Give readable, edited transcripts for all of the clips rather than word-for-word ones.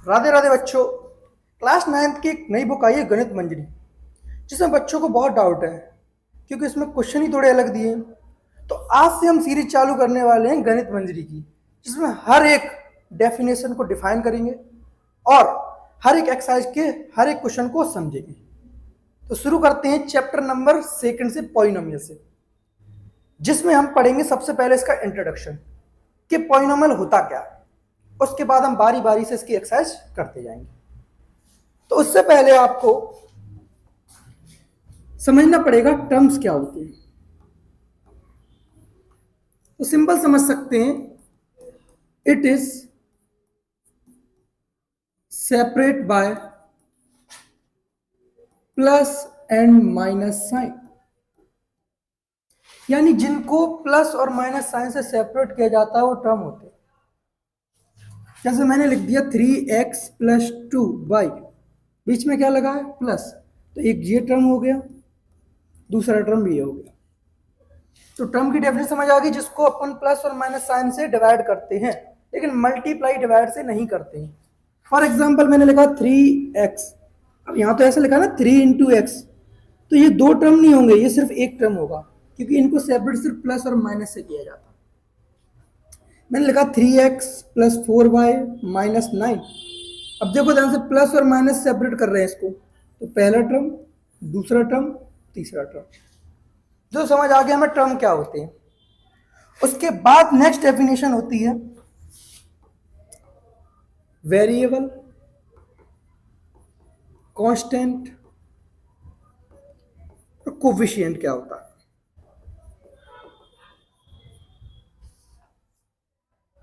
राधे राधे बच्चों। Class ninth की एक नई बुक आई है गणित मंजरी, जिसमें बच्चों को बहुत डाउट है क्योंकि इसमें क्वेश्चन ही थोड़े अलग दिए हैं। तो आज से हम सीरीज चालू करने वाले हैं गणित मंजरी की, जिसमें हर एक डेफिनेशन को डिफाइन करेंगे और हर एक एक्सरसाइज के हर एक क्वेश्चन को समझेंगे। तो शुरू करते हैं चैप्टर नंबर सेकंड से, पॉलिनोमियल से, जिसमें हम पढ़ेंगे सबसे पहले इसका इंट्रोडक्शन कि पॉलिनोमियल होता क्या है। उसके बाद हम बारी बारी से इसकी एक्सरसाइज करते जाएंगे। तो उससे पहले आपको समझना पड़ेगा टर्म्स क्या होते हैं। तो सिंपल समझ सकते हैं, it is separate by plus and minus sign, यानी जिनको प्लस और माइनस साइन से सेपरेट किया जाता है वो टर्म होते हैं। जैसे मैंने लिख दिया 3x प्लस 2y, बीच में क्या लगा है प्लस, तो एक ये टर्म हो गया, दूसरा टर्म भी ये हो गया। तो टर्म की डेफिनेशन समझ आ गई, जिसको अपन प्लस और माइनस साइन से डिवाइड करते हैं, लेकिन मल्टीप्लाई डिवाइड से नहीं करते हैं। फॉर एग्जाम्पल मैंने लिखा 3x, अब यहाँ तो ऐसे लिखा ना 3 इंटू एक्स, तो ये दो टर्म नहीं होंगे, ये सिर्फ एक टर्म होगा, क्योंकि इनको सेपरेट सिर्फ प्लस और माइनस से किया जाता है। मैंने लिखा 3x प्लस 4y माइनस 9। अब देखो ध्यान से, प्लस और माइनस सेपरेट कर रहे हैं इसको, तो पहला टर्म, दूसरा टर्म, तीसरा टर्म। जो समझ आ गया हमें टर्म क्या होते हैं। उसके बाद नेक्स्ट डेफिनेशन होती है वेरिएबल, कांस्टेंट और कोफिशिएंट क्या होता है।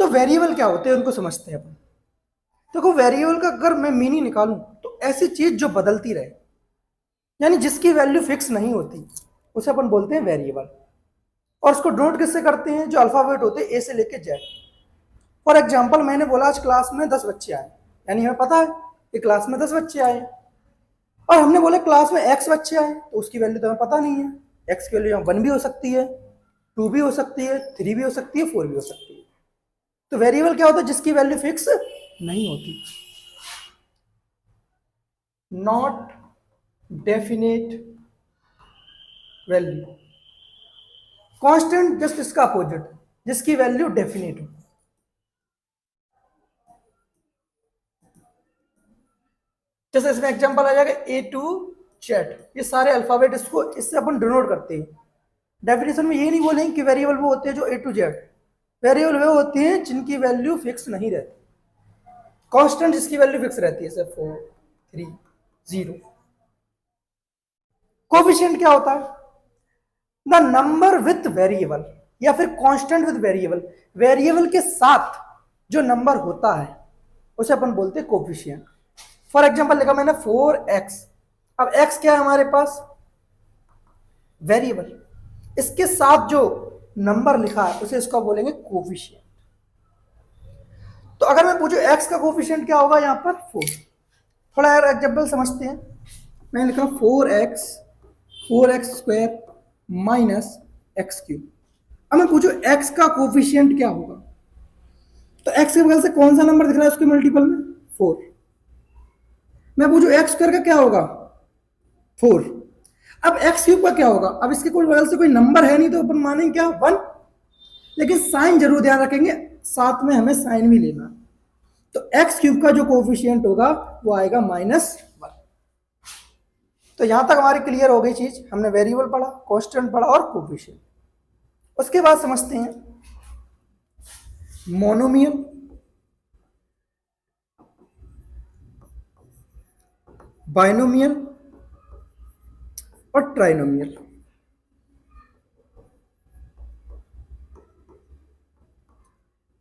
तो वेरिएबल क्या होते हैं उनको समझते हैं अपन। देखो वेरिएबल का अगर मैं मीनिंग निकालूं तो ऐसी चीज जो बदलती रहे, यानी जिसकी वैल्यू फिक्स नहीं होती, उसे अपन बोलते हैं वेरिएबल। और उसको डोंट किससे करते हैं, जो अल्फाबेट होते हैं ए से लेके जेड। फॉर एग्जाम्पल मैंने बोला आज क्लास में 10 बच्चे आए, यानी हमें पता है कि क्लास में 10 बच्चे आए, और हमने बोला क्लास में एक्स बच्चे आए, तो उसकी वैल्यू तो हमें पता नहीं है। एक्स की वैल्यू 1 भी हो सकती है, 2 भी हो सकती है, 3 भी हो सकती है, 4 भी हो सकती है। तो वेरिएबल क्या होता है, जिसकी वैल्यू फिक्स नहीं होती, not definite value. Constant just इसका अपोजिट, जिसकी वैल्यू डेफिनेट हो। जैसे इसमें एग्जांपल आ जाएगा ए टू जेड, ये सारे अल्फाबेट, इसको इससे अपन डिनोट करते हैं। डेफिनेशन में ये नहीं बोलेंगे कि वेरिएबल वो होते हैं जो ए टू जेड, वेरिएबल वे होते हैं जिनकी वैल्यू फिक्स नहीं रहती। कांस्टेंट जिसकी वैल्यू फिक्स रहती है, जैसे 4, 3, 0। कोफिशिएंट क्या होता है, द नंबर विथ वेरिएबल, या फिर कांस्टेंट विथ वेरिएबल, वेरिएबल के साथ जो नंबर होता है उसे अपन बोलते हैं कोफिशिएंट। फॉर एग्जांपल लिखा मैंने 4x, अब x क्या है हमारे पास, वेरिएबल, इसके साथ जो नंबर लिखा है उसे इसका बोलेंगे कोफिशिएंट। तो अगर मैं पूछूं x का कोफिशिएंट क्या होगा, यहां पर 4। थोड़ा यार एग्जांपल समझते हैं। मैंने लिखा 4x square minus x cube. अब मैं पूछूं x का कोफिशिएंट क्या होगा, तो x के बगल से कौन सा नंबर दिख रहा है उसके मल्टीपल में, 4। मैं पूछूं x स्क्वायर का क्या होगा, 4। अब एक्स क्यूब का क्या होगा, अब इसके कोई बगल से कोई नंबर है नहीं, तो अपन मानेंगे क्या, 1। लेकिन साइन जरूर ध्यान रखेंगे, साथ में हमें साइन भी लेना। तो एक्स क्यूब का जो कोफिशिएंट होगा वो आएगा -1। तो यहां तक हमारी क्लियर हो गई चीज, हमने वेरिएबल पढ़ा, कांस्टेंट पढ़ा और कोफिशिएंट। उसके बाद समझते हैं मोनोमियल, बाइनोमियल और ट्राइनोमियल।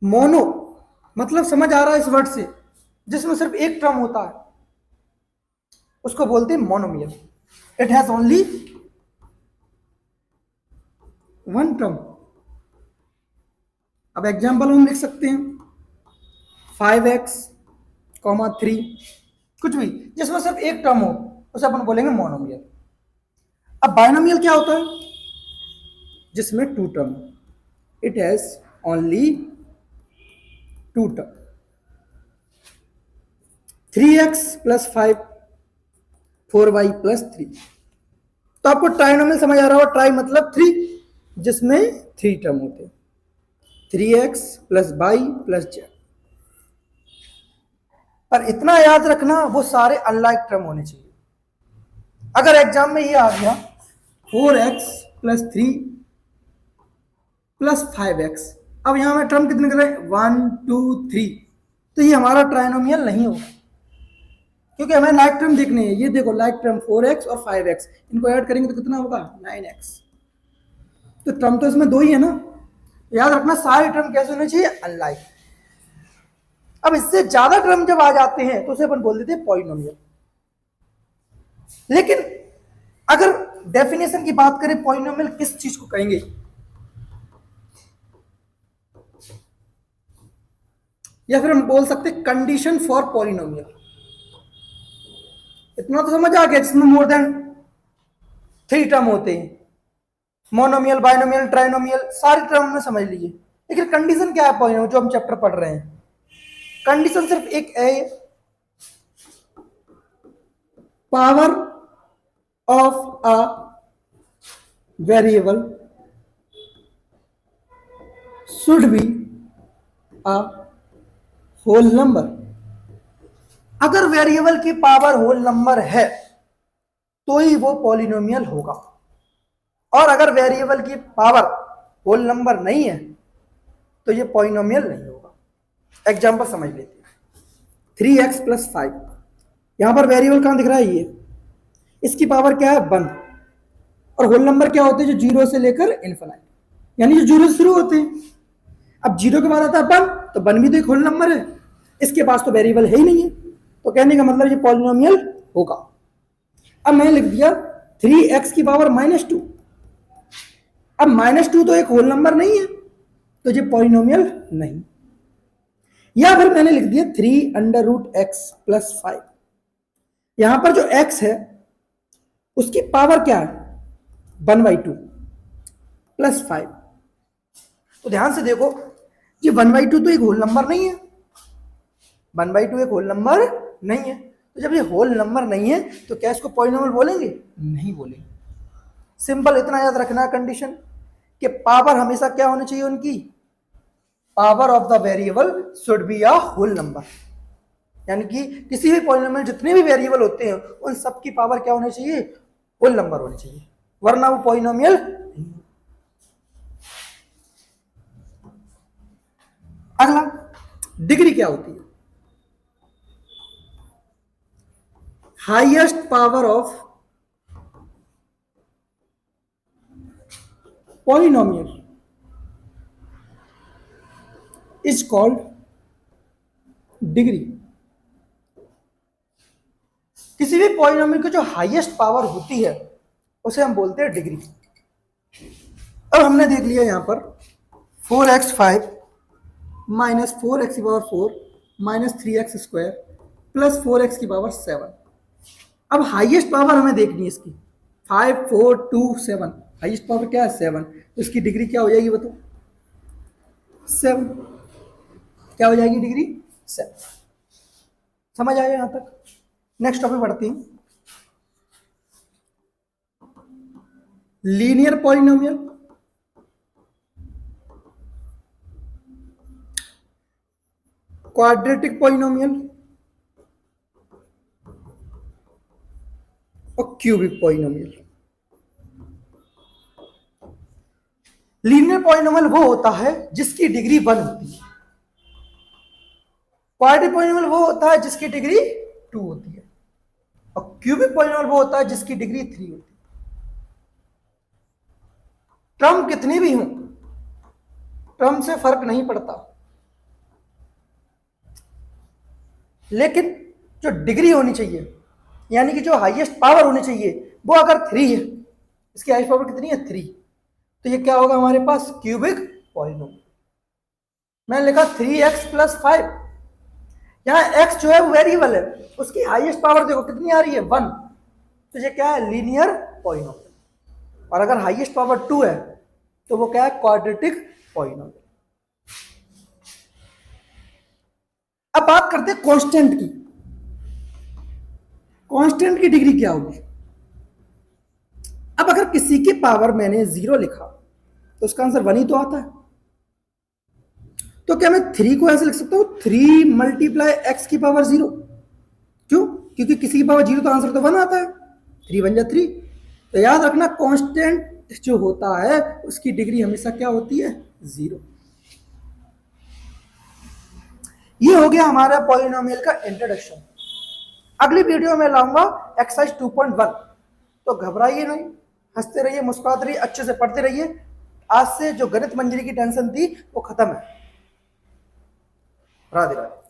मोनो मतलब समझ आ रहा है इस वर्ड से, जिसमें सिर्फ एक टर्म होता है, उसको बोलते हैं monomial. It has only one term. अब एग्जाम्पल हम लिख सकते हैं 5x, 3, कुछ भी जिसमें सिर्फ एक टर्म हो उसे अपन बोलेंगे मोनोमियल। अब बाइनोमियल क्या होता है, जिसमें two term, it has only two term. 3x+5 4y+3। तो आपको ट्राइनोमियल समझ आ रहा होगा, ट्राई मतलब 3, जिसमें 3 टर्म होते हैं, 3x+y+z। पर इतना याद रखना, वो सारे अनलाइक टर्म होने चाहिए। अगर एग्जाम में ये आ गया 4x+3+5x, अब यहां में टर्म कितने निकले 1 2 3, तो ये हमारा ट्राइनोमियल नहीं होगा, क्योंकि हमें लाइक टर्म देखने हैं। ये देखो लाइक टर्म 4x और 5x, इनको ऐड करेंगे तो कितना होगा 9x। तो टर्म तो इसमें 2 ही है ना, याद रखना सारे टर्म कैसे होने चाहिए, अनलाइक। अब इससे ज्यादा टर्म जब आ जाते हैं तो उसे अपन बोल देते हैं पॉलिनोमियल। लेकिन अगर डेफिनेशन की बात करें, पॉलिनोमियल किस चीज को कहेंगे, या फिर हम बोल सकते हैं कंडीशन फॉर पॉलिनोमियल। इतना तो समझ आ गया, जिसमें मोर देन 3 टर्म होते हैं, मोनोमियल, बाइनोमियल, ट्राइनोमियल, सारे टर्म में समझ लीजिए। लेकिन कंडीशन क्या है पॉलिनोमियल, जो हम चैप्टर पढ़ रहे हैं, कंडीशन सिर्फ एक है, power of a variable should be a whole number. अगर वेरिएबल की पावर होल नंबर है तो ही वो पॉलिनोमियल होगा, और अगर वेरिएबल की पावर होल नंबर नहीं है तो ये पॉलिनोमियल नहीं होगा। एग्जांपल समझ लेते हैं, 3x+5, यहां पर वेरिएबल कहां दिख रहा है, ये, इसकी पावर क्या है 1, और होल नंबर क्या होते हैं जो 0 से लेकर इन्फिनाइट, यानी जो 0 से शुरू होते हैं। अब 0 के बाद आता है 1, तो 1 भी तो एक होल नंबर है, इसके पास तो वेरिएबल है ही नहीं है, तो कहने का मतलब ये पॉलिनोमियल होगा। अब मैंने लिख दिया 3x की पावर -2, अब -2 तो एक होल नंबर नहीं है, तो ये पॉलिनोमियल नहीं। या फिर मैंने लिख दिया 3√x+5, यहां पर जो x है उसकी पावर क्या है 1/2 + 5। तो ध्यान से देखो, ये 1/2 तो एक होल नंबर नहीं है, 1/2 एक होल नंबर नहीं है, तो जब ये होल नंबर नहीं है तो क्या इसको पॉलिनोमियल बोलेंगे, नहीं बोलेंगे। सिंपल इतना याद रखना कंडीशन, कि पावर हमेशा क्या होनी चाहिए उनकी, power of the variable should be a whole number, यानी कि किसी भी पॉलिनोमियल जितने भी वेरिएबल होते हैं उन सब की पावर क्या होनी चाहिए, होल नंबर होनी चाहिए, वरना वो पॉलिनोमियल नहीं। अगला, डिग्री क्या होती है, highest power of polynomial is called degree. किसी भी पॉलिनोमियल की जो हाईएस्ट पावर होती है उसे हम बोलते हैं डिग्री। अब हमने देख लिया यहां पर 4x5 -4x⁴ -3x² +4x⁴ 7। अब हाईएस्ट पावर हमें देखनी है इसकी, 5 4 2 7, हाईएस्ट पावर क्या है 7, तो इसकी डिग्री क्या हो जाएगी बताओ, 7। क्या हो जाएगी डिग्री 7। समझ आया यहां तक? नेक्स्ट टॉपिक बढ़ते हैं, लीनियर पॉलिनोमियल, क्वाड्रेटिक पॉलिनोमियल और क्यूबिक पॉलिनोमियल। लीनियर पॉलिनोमियल वो होता है जिसकी डिग्री 1 होती है, क्वाड्रेटिक पॉलिनोमियल वो होता है जिसकी डिग्री 2 होती है, और क्यूबिक पॉलिनोमियल वो होता है जिसकी डिग्री 3 होती है। टर्म कितनी भी हो, टर्म से फर्क नहीं पड़ता, लेकिन जो डिग्री होनी चाहिए, यानी कि जो हाईएस्ट पावर होनी चाहिए, वो अगर 3 है, इसकी हाईएस्ट पावर कितनी है 3, तो ये क्या होगा हमारे पास क्यूबिक पॉलिनोमियल। मैंने लिखा 3x+5, यहां x जो है वो वेरिएबल है, उसकी हाईएस्ट पावर देखो कितनी आ रही है 1, तो ये क्या है लीनियर पॉलिनोमियल। और अगर हाईएस्ट पावर 2 है तो वो क्या है क्वाड्रेटिक पॉलिनोमियल। अब बात करते हैं कांस्टेंट की। कांस्टेंट की डिग्री क्या होगी। अब अगर किसी की पावर मैंने 0 लिखा तो उसका आंसर 1 ही तो आता है। तो क्या मैं 3 को ऐसे लिख सकता हूं 3 मल्टीप्लाई एक्स की पावर 0। क्यों? क्योंकि किसी की पावर 0 तो आंसर तो 1 आता है। 3 1 जा 3। तो याद रखना कांस्टेंट जो होता है उसकी डिग्री हमेशा क्या होती है 0। ये हो गया हमारा पॉलिनोमियल का इंट्रोडक्शन। अगली वीडियो में लाऊंगा एक्सरसाइज 2.1। तो घबराइए नहीं, हंसते रहिए, मुस्कुराते रहिए, अच्छे से पढ़ते रहिए। आज से जो गणित मंजरी की टेंशन थी वो खत्म है। राधे राधे।